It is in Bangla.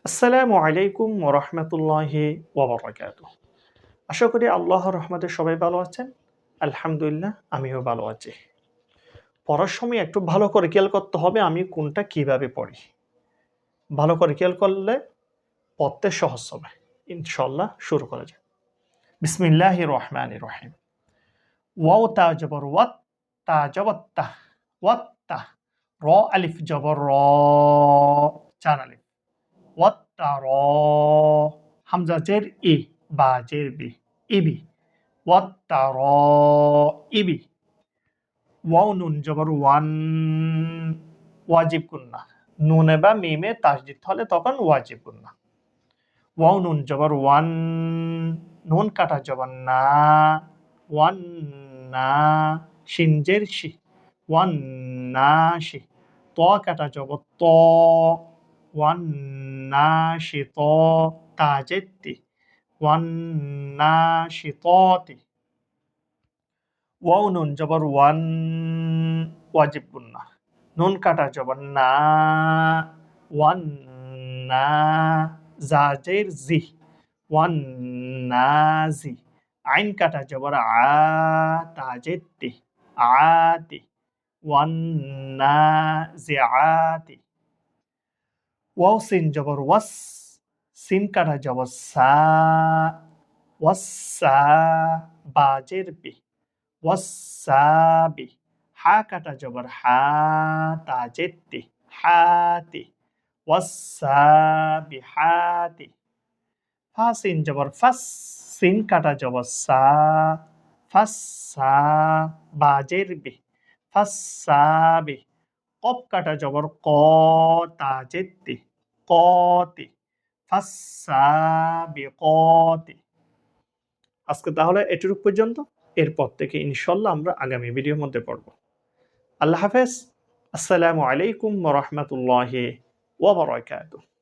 আসসালামু আলাইকুম ওয়া রাহমাতুল্লাহি ওয়া বারাকাতুহু। আশা করি আল্লাহর রহমতে সবাই ভালো আছেন। আলহামদুলিল্লাহ আমিও ভালো আছি। পড়ার সময় একটু ভালো করে খেয়াল করতে হবে আমি কোনটা কিভাবে পড়ি। ভালো করে খেয়াল করলে পড়তে সহজ হবে। ইনশাআল্লাহ শুরু করা যাক। বিসমিল্লাহির রহমানির রহিম। ওয়াও তা জবর ওয়াত, তা জবর তা, ওয়াত্তা। র আলিফ জবর র, ৪ আলিফ। ওয়াত্তার। হামজা জের ই, বা জের বি, ইবি। ওয়াত্তার ইবি। ওয়াও নুন জবর ওয়ান, ওয়াজিব গুন্না। নুনে বা মিমে তাসদিদ হলে তখন ওয়াজিব গুন্না। ওয়াও নুন জবর ওয়ান, নুন কাটা জবর না, ওয়ান না। শিন জের শি, ওয়ান না শি। ত কাটা জবর ত, ওয়ান না শি ত। তা জের তি, ওয়ান না শি ত তি। ওয়াও নুন জবর ওয়ান, ওয়াজিব গুন্না। নুন কাটা জবর না, ওয়ান না। জা জের জি, ওয়ান না জি। আইন কাটা জবর আ, তা জের তি, আতি। ওয়ান না জি আতি। ওয়াও সিন জবর ওয়াস, সিন কাটা জবর সা, ওয়াসা। বা জের বি, ওয়াসাবি। হা কাটা জবর হা, তা জের তি, হাতি। ওয়াসাবিহাতি। ফা সিন জবর ফাস, সিন কাটা জবর সা, ফাসসা। বা জের বি, ফাসসাবি। কফ কাটা জবর ক, তা জের তি, কতি। ফাসসাবিকতি। আজকে তাহলে এটুকু পর্যন্ত। এরপর থেকে ইনশাআল্লাহ আমরা আগামী ভিডিওর মধ্যে পড়ব। আল্লাহ হাফেজ। আসসালামু আলাইকুম ওয়া রাহমাতুল্লাহি ওয়া বারাকাতুহু।